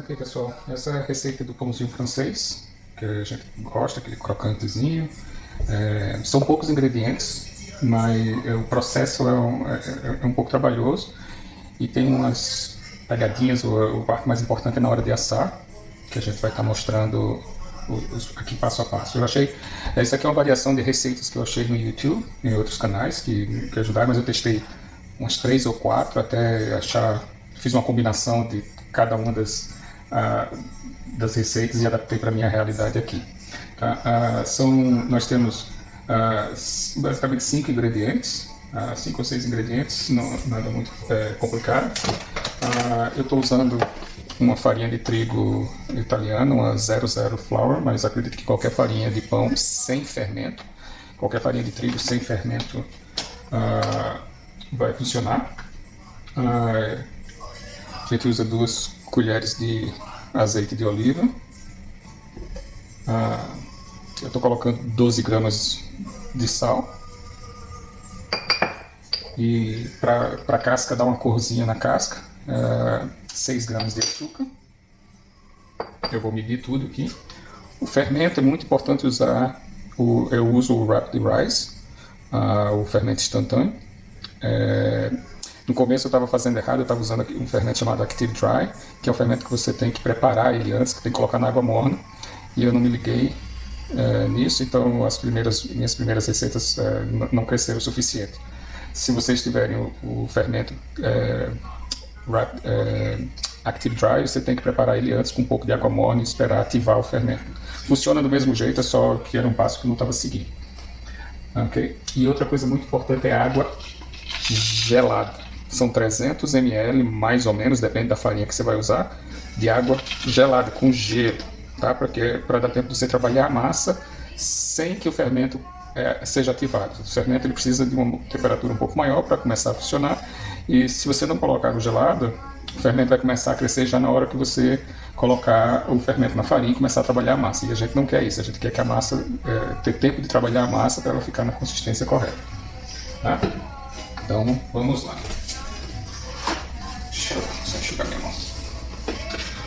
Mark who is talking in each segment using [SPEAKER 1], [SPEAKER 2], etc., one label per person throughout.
[SPEAKER 1] Ok, pessoal, essa é a receita do pãozinho francês, que a gente gosta, aquele crocantezinho. São poucos ingredientes, mas o processo é um pouco trabalhoso e tem umas pegadinhas. A parte mais importante é na hora de assar, que a gente vai estar mostrando aqui passo a passo. Essa aqui é uma variação de receitas que eu achei no YouTube, em outros canais que ajudaram, mas eu testei umas 3 ou 4 até achar, fiz uma combinação de cada uma das receitas e adaptei para a minha realidade aqui. Tá? Nós temos basicamente 5 ingredientes, 5 ou 6 ingredientes, nada muito complicado. Eu estou usando uma farinha de trigo italiana, uma 00 flour, mas acredito que qualquer farinha de pão sem fermento, qualquer farinha de trigo sem fermento vai funcionar. A gente usa 2 colheres de azeite de oliva. Eu estou colocando 12 gramas de sal. E para a casca dar uma corzinha na casca, 6 gramas de açúcar. Eu vou medir tudo aqui. O fermento é muito importante usar. Eu uso o Rapid Rise, o fermento instantâneo. No começo eu estava fazendo errado, eu estava usando um fermento chamado Active Dry, que é um fermento que você tem que preparar ele antes, que tem que colocar na água morna, e eu não me liguei nisso, então minhas primeiras receitas não cresceram o suficiente. Se vocês tiverem o fermento Active Dry, você tem que preparar ele antes com um pouco de água morna e esperar ativar o fermento. Funciona do mesmo jeito, é só que era um passo que eu não estava seguindo. Okay? E outra coisa muito importante é a água gelada. São 300 ml, mais ou menos, depende da farinha que você vai usar, de água gelada, com gelo, tá? Para dar tempo de você trabalhar a massa sem que o fermento seja ativado. O fermento ele precisa de uma temperatura um pouco maior para começar a funcionar, e se você não colocar água gelada, o fermento vai começar a crescer já na hora que você colocar o fermento na farinha e começar a trabalhar a massa. E a gente não quer isso, a gente quer que a massa, ter tempo de trabalhar a massa para ela ficar na consistência correta. Tá? Então, vamos lá. Deixa eu só enxugar minha mão.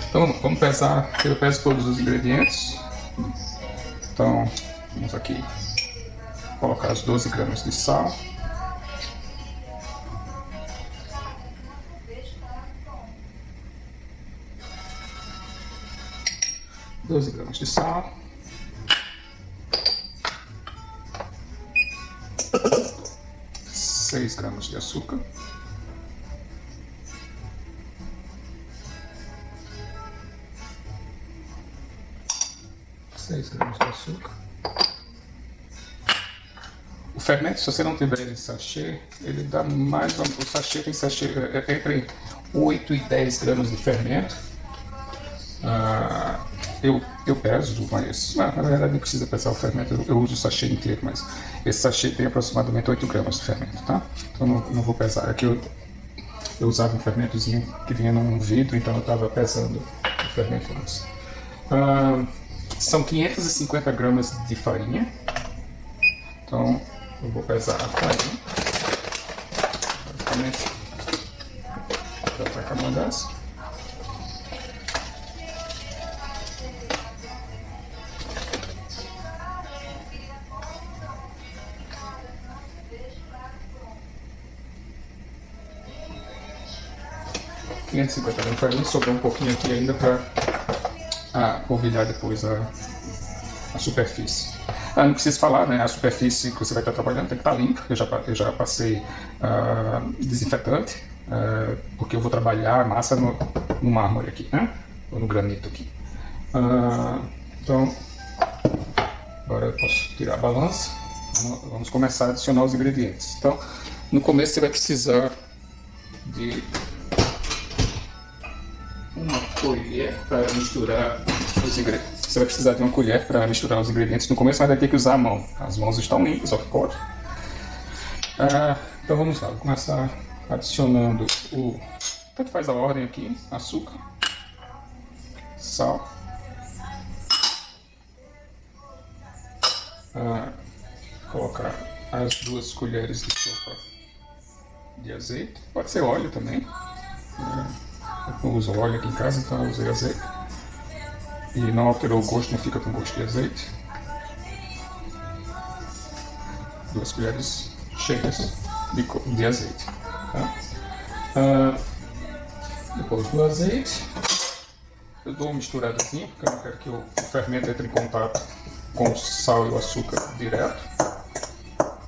[SPEAKER 1] Então, vamos pesar. Eu peso todos os ingredientes. Então, vamos aqui colocar as 12 gramas de sal. Doze gramas de sal. 6 gramas de açúcar. O fermento, se você não tiver em sachê, ele dá mais. O sachê tem entre 8 e 10 gramas de fermento. Eu peso, mas na verdade não precisa pesar o fermento, eu uso o sachê inteiro, mas esse sachê tem aproximadamente 8 gramas de fermento, tá? Então não vou pesar. Aqui eu usava um fermentozinho que vinha num vidro, então eu estava pesando o fermento antes. São 550 gramas de farinha, então eu vou pesar a farinha. Basicamente, já está acabando essa. $550 de farinha, sobrou um pouquinho aqui ainda para polvilhar depois a superfície. Não preciso falar, né? A superfície que você vai estar trabalhando tem que estar limpa. Eu já passei desinfetante, porque eu vou trabalhar a massa no mármore aqui, né? Ou no granito aqui. Então, agora eu posso tirar a balança. Vamos começar a adicionar os ingredientes. Então, no começo você vai precisar de uma colher para misturar os ingredientes. Você vai precisar de uma colher para misturar os ingredientes. No começo vai ter que usar a mão. As mãos estão limpas, of course. Então vamos lá, vou começar adicionando tanto faz a ordem aqui, açúcar, sal, colocar as 2 colheres de sopa de azeite, pode ser óleo também. Eu uso óleo aqui em casa, então eu usei azeite. E não alterou o gosto, não fica com gosto de azeite. 2 colheres cheias de azeite. Tá? Depois do azeite, eu dou uma misturadazinha, porque eu não quero que o fermento entre em contato com o sal e o açúcar direto.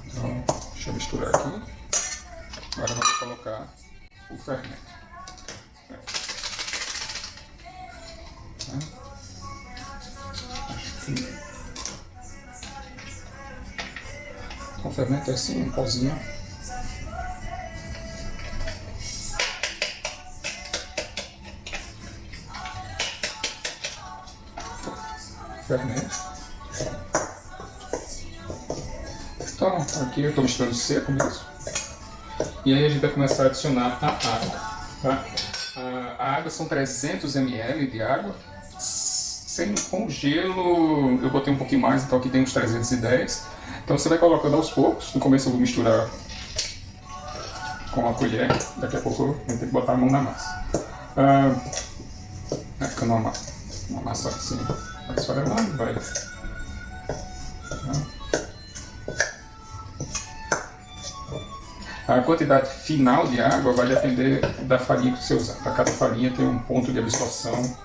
[SPEAKER 1] Então, deixa eu misturar aqui. Agora vamos colocar o fermento. O fermento é assim, um pozinho. Fermento. Então, aqui eu estou misturando seco mesmo. E aí a gente vai começar a adicionar a água. Tá? A água são 300 ml de água. Com gelo eu botei um pouquinho mais, então aqui tem uns 310. Então você vai colocando aos poucos. No começo eu vou misturar com a colher. Daqui a pouco eu vou ter que botar a mão na massa. Ficando uma massa assim, vai esfarelando, vai. A quantidade final de água vai depender da farinha que você usar. Para cada farinha tem um ponto de absorção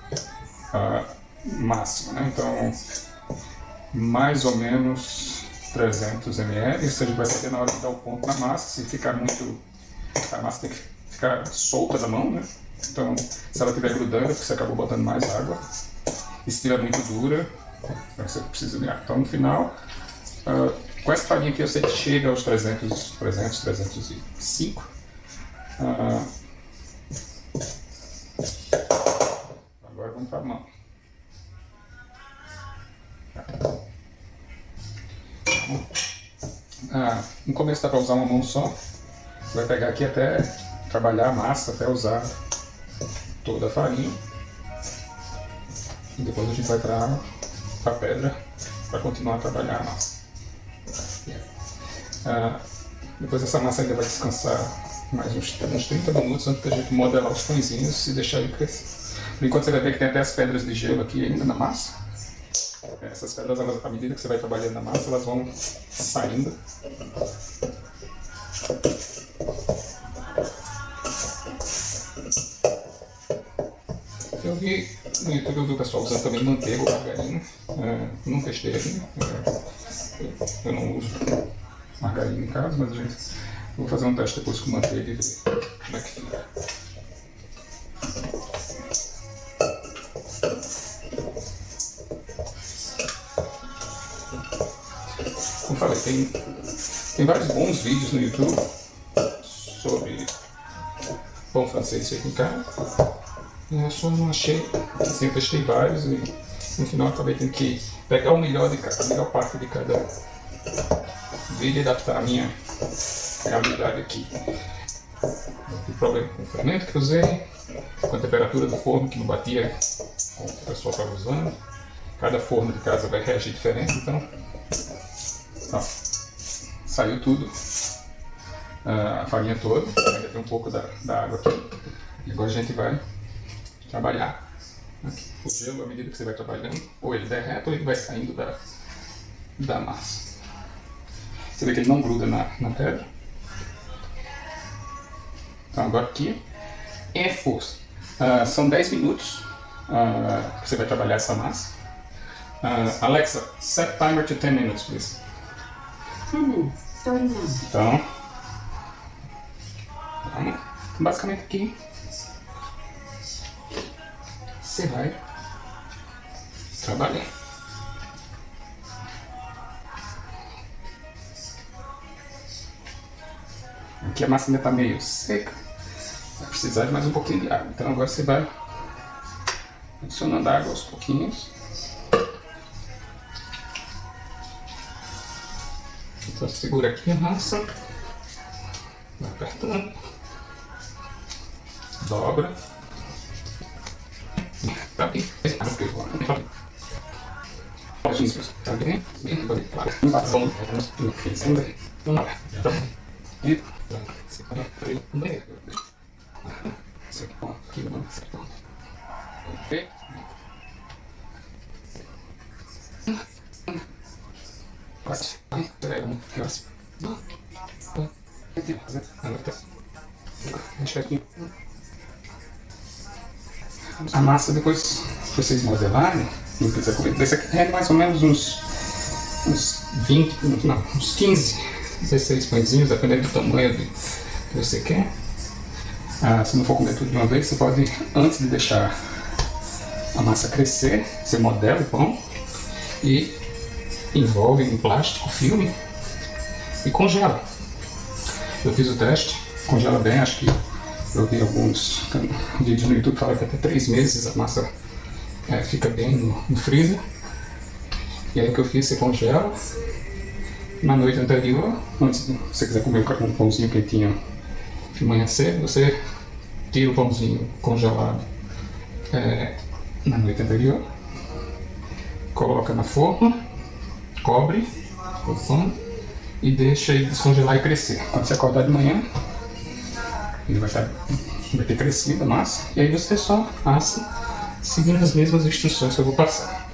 [SPEAKER 1] máximo, né? Então, mais ou menos 300 ml. Isso a gente vai saber na hora de dar o ponto na massa. Se ficar muito, a massa tem que ficar solta da mão, né? Então, se ela estiver grudando, você acabou botando mais água. E se estiver muito dura, você precisa de água. Então, no final, com essa farinha aqui eu sei que chega aos 305. Agora vamos para a mão. No começo dá para usar uma mão só. Você vai pegar aqui até trabalhar a massa, até usar toda a farinha. E depois a gente vai para a pedra para continuar a trabalhar a massa. Depois essa massa ainda vai descansar mais uns 30 minutos antes da gente modelar os pãezinhos e deixar ele crescer. Por enquanto você vai ver que tem até as pedras de gelo aqui ainda na massa. Essas pedras, à medida que você vai trabalhando na massa, elas vão saindo. Eu vi no YouTube, eu vi o pessoal usando também manteiga ou margarina. Não testei aqui. Eu não uso margarina em casa, mas vou fazer um teste depois com manteiga e ver como é que fica. Como falei, tem vários bons vídeos no YouTube sobre pão francês feito em casa. Eu só não achei, assim, eu testei vários e no final acabei tendo que pegar o melhor de cada, a melhor parte de cada vídeo e adaptar a minha realidade aqui. O problema com o fermento que eu usei, com a temperatura do forno que não batia com o que o pessoal estava usando. Cada forno de casa vai reagir diferente, então saiu tudo, a farinha toda, ainda tem um pouco da água aqui. E agora a gente vai trabalhar o gelo à medida que você vai trabalhando, ou ele derrete ou ele vai saindo da massa. Você vê que ele não gruda na pedra. Então agora aqui é força. São 10 minutos que você vai trabalhar essa massa. Alexa, set timer to 10 minutes, please.
[SPEAKER 2] 10 minutes, starting now.
[SPEAKER 1] Então, basicamente aqui você vai trabalhar. Aqui a massa ainda está meio seca, vai precisar de mais um pouquinho de água. Então agora você vai adicionando água aos pouquinhos. Então segura aqui a massa, vai apertando, dobra. Tá bem. E... A massa, depois que vocês modelarem, não precisa comer. Desse aqui é mais ou menos uns 20, não, uns 15, 16 pãezinhos, dependendo do tamanho que você quer. Se não for comer tudo de uma vez, você pode, antes de deixar a massa crescer, você modela o pão e envolve em plástico, filme e congela. Eu fiz o teste, congela bem, acho que eu vi alguns vídeos no YouTube que falam que até 3 meses a massa fica bem no freezer. E aí o que eu fiz, você congela. Na noite anterior, antes de você quiser comer um pãozinho quentinho de manhã cedo, você tira o pãozinho congelado na noite anterior, coloca na forma, cobre o pão e deixa ele descongelar e crescer. Quando você acordar de manhã, ele vai ter crescido a massa, e aí você só assa seguindo as mesmas instruções que eu vou passar.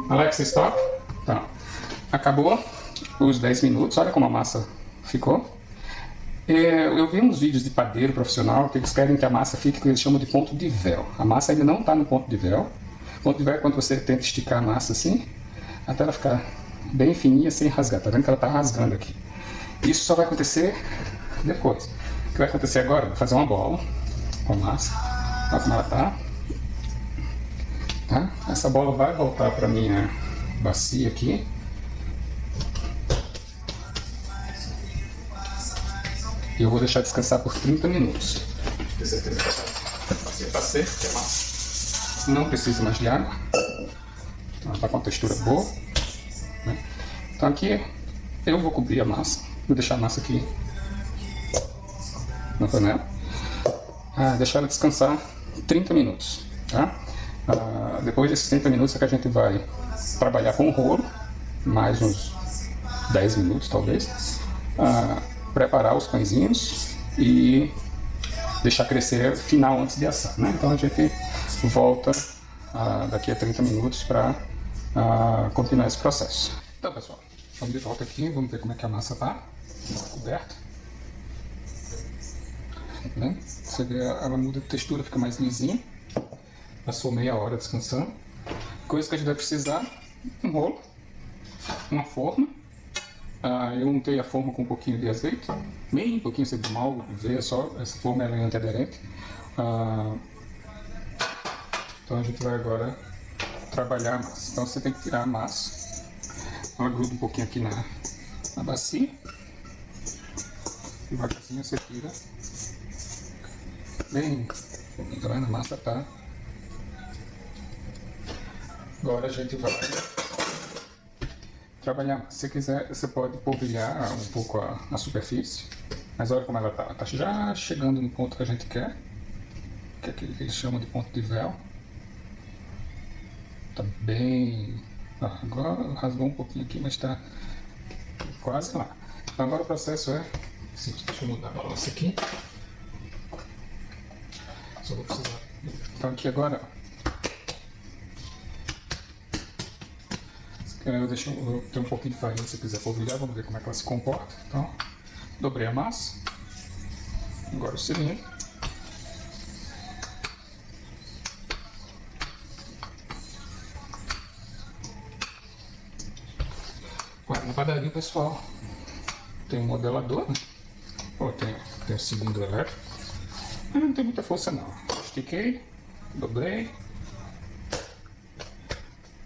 [SPEAKER 1] Alexa, stop. Tá. Acabou os 10 minutos, olha como a massa ficou. Eu vi uns vídeos de padeiro profissional que eles querem que a massa fique o que eles chamam de ponto de véu. A massa ainda não está no ponto de véu. Ponto de véu é quando você tenta esticar a massa assim, até ela ficar bem fininha sem rasgar. Tá vendo que ela está rasgando aqui? Isso só vai acontecer depois. O que vai acontecer agora? Vou fazer uma bola com a massa. Olha como ela está. Tá? Essa bola vai voltar para minha bacia aqui. E eu vou deixar descansar por 30 minutos. Ter certeza que a bacia está seca, que a massa não precisa mais de água. Ela está com uma textura boa. Né? Então aqui eu vou cobrir a massa. Vou deixar a massa aqui na panela. Deixar ela descansar 30 minutos. Tá? Depois desses 30 minutos é que a gente vai trabalhar com o rolo. Mais uns 10 minutos talvez. Preparar os pãezinhos e deixar crescer final antes de assar, né? Então a gente volta daqui a 30 minutos para continuar esse processo. Então pessoal, vamos de volta aqui, vamos ver como é que a massa está coberta. Né? Você vê, ela muda de textura, fica mais lisinha. Passou meia hora descansando. Coisa que a gente vai precisar: um rolo, uma forma. Eu untei a forma com um pouquinho de azeite, bem pouquinho, você mal vê só, essa forma ela é antiaderente. Então a gente vai agora trabalhar a massa. Então você tem que tirar a massa, ela gruda um pouquinho aqui na bacia, devagarzinho você tira, bem, tá vendo? A massa tá. Agora a gente vai trabalhar. Se quiser, você pode polvilhar um pouco a superfície, mas olha como ela tá já chegando no ponto que a gente quer, que é aquele que eles chamam de ponto de véu. Tá bem. Agora rasgou um pouquinho aqui, mas tá quase lá. Então agora o processo é. Deixa eu mudar a balança aqui. Só vou precisar. Então aqui agora. Eu tenho um pouquinho de farinha se você quiser polvilhar, vamos ver como é que ela se comporta. Então, dobrei a massa. Agora o cilindro. Na padaria, pessoal, tem um modelador, né? Tem um cilindro elétrico. Não tem muita força não. Estiquei, dobrei,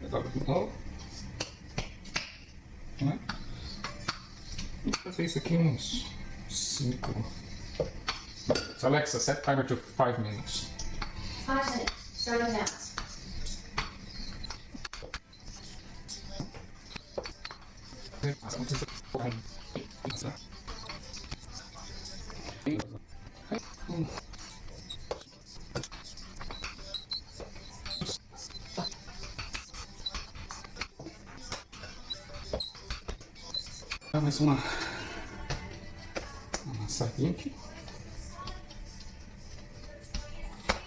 [SPEAKER 1] dobro de novo. Né? Vou fazer isso aqui uns 5. Alexa, set timer to 5 minutes.
[SPEAKER 2] 5 minutes, starting now.
[SPEAKER 1] Mais uma Sardinha aqui.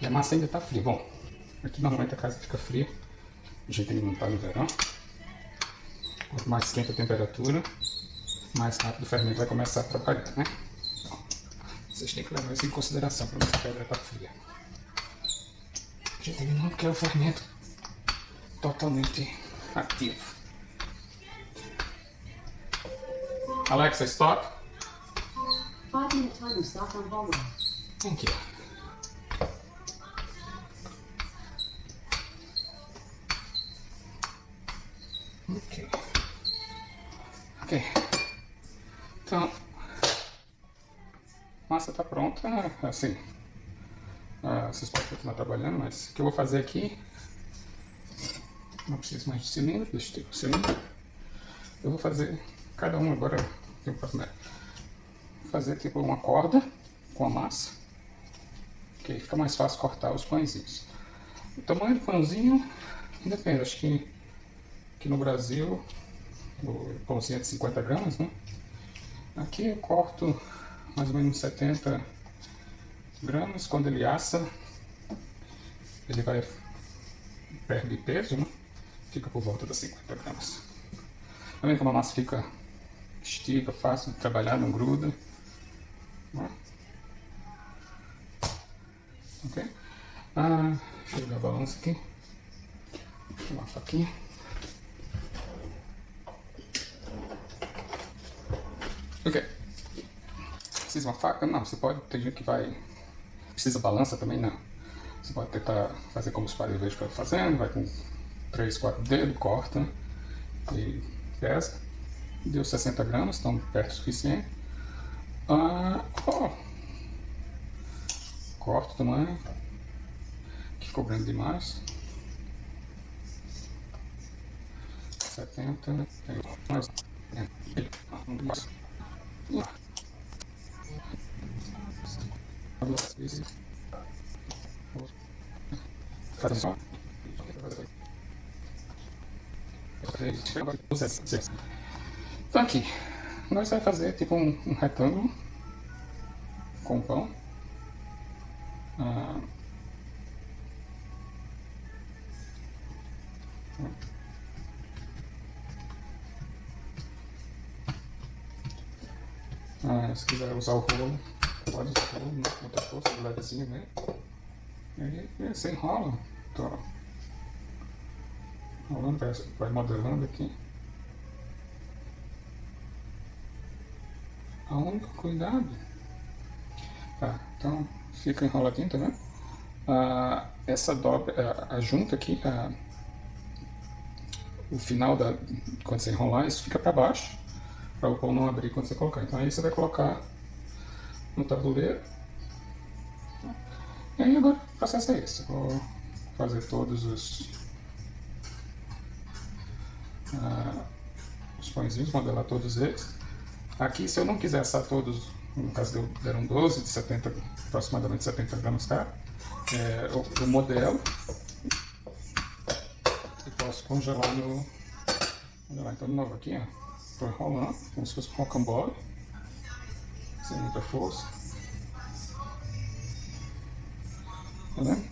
[SPEAKER 1] E a massa ainda tá fria. Bom, aqui normalmente a casa fica fria. A gente ainda não tá no verão. Quanto mais esquenta a temperatura, mais rápido o fermento vai começar a trabalhar, né? Então, vocês têm que levar isso em consideração para ver se a pedra tá fria. A gente ainda não quer o fermento totalmente ativo. Alexa, stop.
[SPEAKER 2] 5-minute timer start on volume.
[SPEAKER 1] Thank you. Ok. Então, a massa está pronta, assim. Vocês podem continuar trabalhando, mas o que eu vou fazer aqui, não preciso mais de cilindro, deixa eu ter o cilindro. Eu vou fazer cada um agora, vou fazer tipo uma corda com a massa, que aí fica mais fácil cortar os pãezinhos. O tamanho do pãozinho depende, acho que aqui no Brasil o pãozinho é de 50 gramas, né? Aqui eu corto mais ou menos 70 gramas. Quando ele assa, ele vai perde peso, né? Fica por volta das 50 gramas. Tá vendo como a massa fica estica, fácil de trabalhar, não gruda, né? Ok? Deixa eu ver a balança aqui. Uma faquinha. Ok. Precisa uma faca? Não, você pode, tem gente que vai... Precisa balança também? Não. Você pode tentar fazer como os pais vejo que eu fazendo, vai com 3, 4 dedos, corta e pesa. Deu 60 gramas, então perto o suficiente. Corta o tamanho, que ficou grande demais. 70, mais duas vezes. Faz só. Então aqui, nós vamos fazer tipo um retângulo com pão. Se quiser usar o rolo, pode usar o rolo, né? Muita força, levezinho, né? E aí você enrola, tô enrolando, vai modelando aqui. O único cuidado, tá? Então fica enroladinho, tá vendo? Essa dobra, a junta aqui, o final quando você enrolar, isso fica para baixo, para o pão não abrir quando você colocar. Então aí você vai colocar no tabuleiro. E aí agora o processo é esse. Vou fazer todos os pãezinhos, modelar todos eles. Aqui, se eu não quiser assar todos, no caso deram 12 de 70, aproximadamente 70 gramas cada, eu modelo e posso congelar no... Então de novo aqui, ó, estou enrolando como se fosse um rocambole, sem muita força. Tá vendo?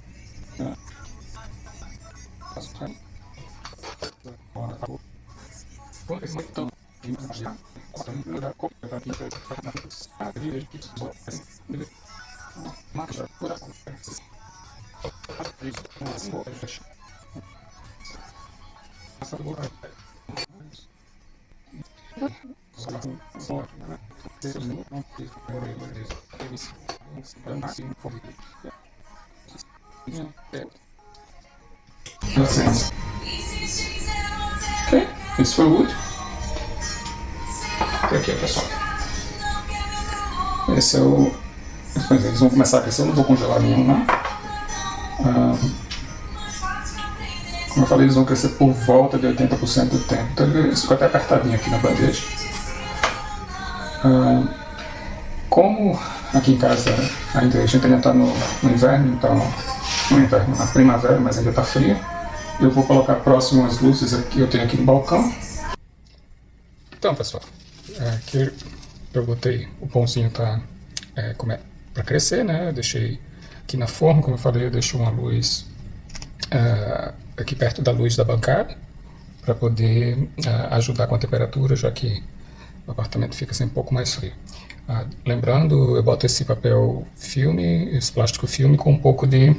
[SPEAKER 1] Ok, esse foi o último. E aqui, pessoal. Esse é o... Eles vão começar a aquecer, eu não vou congelar nenhum, né? Como eu falei, eles vão crescer por volta de 80% do tempo. Então eles ficam até apertadinho aqui na bandeja. Como aqui em casa a gente ainda está no inverno, então no inverno, na primavera, mas ainda está frio, eu vou colocar próximo às luzes que eu tenho aqui no balcão. Então, pessoal, aqui eu botei, o pãozinho tá para crescer, né? Eu deixei aqui na forma, como eu falei, eu deixo uma luz aqui perto da luz da bancada para poder ajudar com a temperatura, já que o apartamento fica assim um pouco mais frio. Lembrando, eu boto esse papel filme, esse plástico filme com um pouco de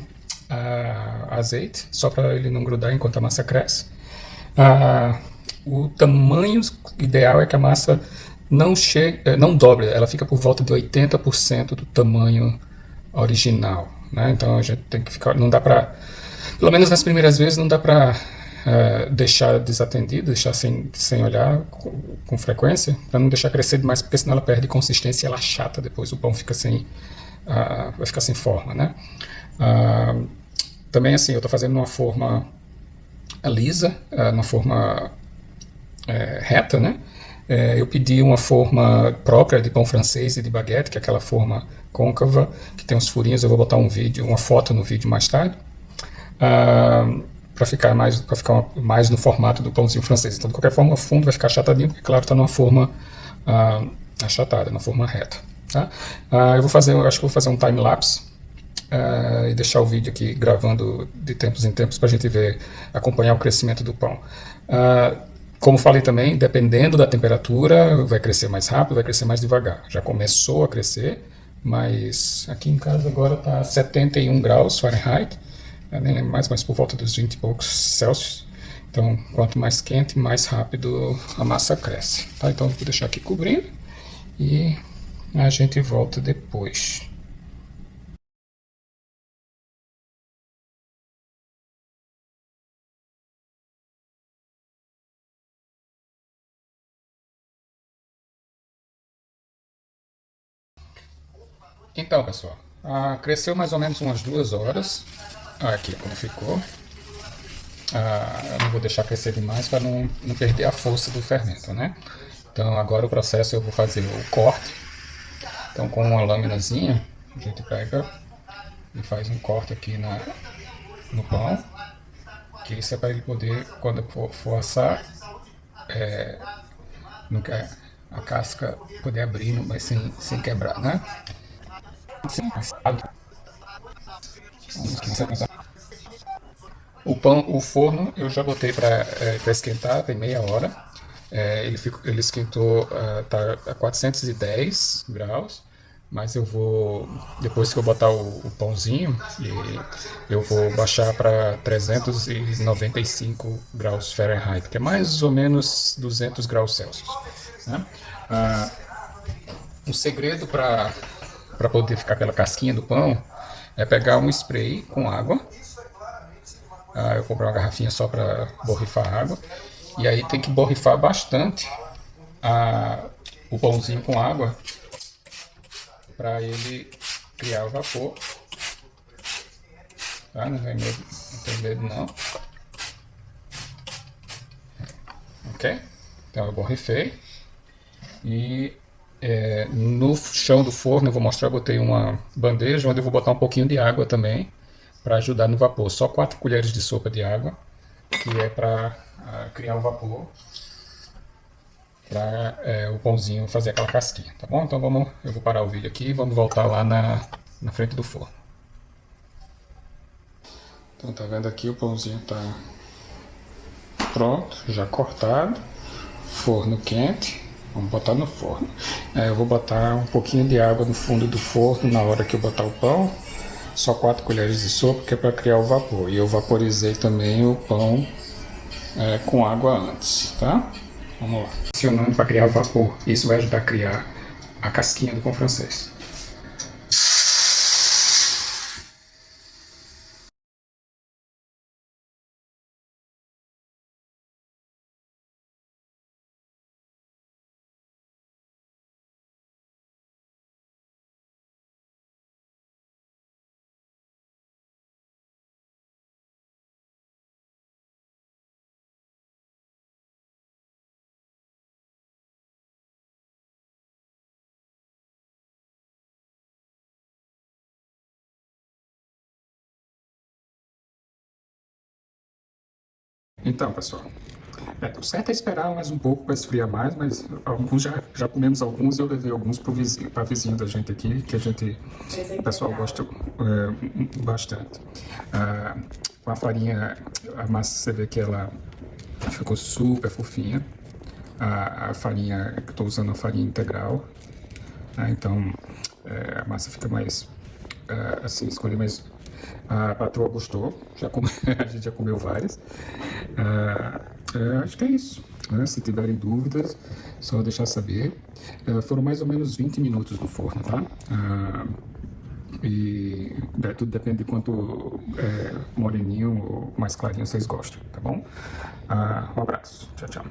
[SPEAKER 1] azeite, só para ele não grudar enquanto a massa cresce. O tamanho ideal é que a massa não dobre, ela fica por volta de 80% do tamanho original, né? Então a gente tem que ficar, não dá para, pelo menos nas primeiras vezes, não dá para deixar desatendido, deixar sem olhar com frequência, para não deixar crescer demais, porque senão ela perde consistência e ela chata depois, o pão fica vai ficar sem forma, né? Também assim, eu estou fazendo numa forma lisa, numa forma reta, né? Eu pedi uma forma própria de pão francês e de baguete, que é aquela forma côncava, que tem uns furinhos. Eu vou botar uma foto no vídeo mais tarde, para ficar mais no formato do pãozinho francês. Então, de qualquer forma, o fundo vai ficar achatadinho, porque, claro, está numa forma achatada, na forma reta. Tá? Eu acho que vou fazer um time-lapse e deixar o vídeo aqui gravando de tempos em tempos para a gente acompanhar o crescimento do pão. Como falei também, dependendo da temperatura, vai crescer mais rápido, vai crescer mais devagar. Já começou a crescer, mas aqui em casa agora está 71 graus Fahrenheit, eu nem lembro mais, mas por volta dos 20 e poucos Celsius. Então, quanto mais quente, mais rápido a massa cresce. Tá? Então, eu vou deixar aqui cobrindo e a gente volta depois. Então, pessoal, cresceu mais ou menos umas 2 horas. Aqui como ficou. Eu não vou deixar crescer demais para não perder a força do fermento, né? Então agora o processo eu vou fazer o corte. Então com uma laminazinha a gente pega e faz um corte aqui no pão, que isso é para ele poder, quando for assar, a casca poder abrir, mas sem quebrar, né? O forno eu já botei para esquentar, tem meia hora. Ele esquentou, tá a 410 graus, mas depois que eu botar o pãozinho, eu vou baixar para 395 graus Fahrenheit, que é mais ou menos 200 graus Celsius. Né? O segredo para poder ficar aquela casquinha do pão é pegar um spray com água. Eu comprei uma garrafinha só para borrifar água. E aí tem que borrifar bastante o pãozinho com água para ele criar o vapor. Tá? Não tem medo não. Ok? Então eu borrifei. E no chão do forno eu vou mostrar, eu botei uma bandeja onde eu vou botar um pouquinho de água também para ajudar no vapor. Só 4 colheres de sopa de água, que é para criar o vapor, para o pãozinho fazer aquela casquinha, tá bom? Então eu vou parar o vídeo aqui e vamos voltar lá na frente do forno. Então tá vendo aqui, o pãozinho tá pronto, já cortado, forno quente. Vamos botar no forno. Eu vou botar um pouquinho de água no fundo do forno na hora que eu botar o pão. Só 4 colheres de sopa, que é para criar o vapor. E eu vaporizei também o pão com água antes, tá? Vamos lá. Acionando para criar o vapor. Isso vai ajudar a criar a casquinha do pão francês. Então, pessoal, O certo é esperar mais um pouco para esfriar mais, mas alguns já comemos alguns e eu levei alguns para vizinho da gente aqui, que o pessoal gosta bastante. Com a farinha, a massa você vê que ela ficou super fofinha. A farinha, eu estou usando a farinha integral, né? Então a massa fica mais assim, escolhi mais. A patroa gostou, a gente já comeu várias. Acho que é isso, né? Se tiverem dúvidas, só deixar saber. Foram mais ou menos 20 minutos no forno, tá? E tudo depende de quanto moreninho ou mais clarinho vocês gostam, tá bom? Um abraço, tchau, tchau.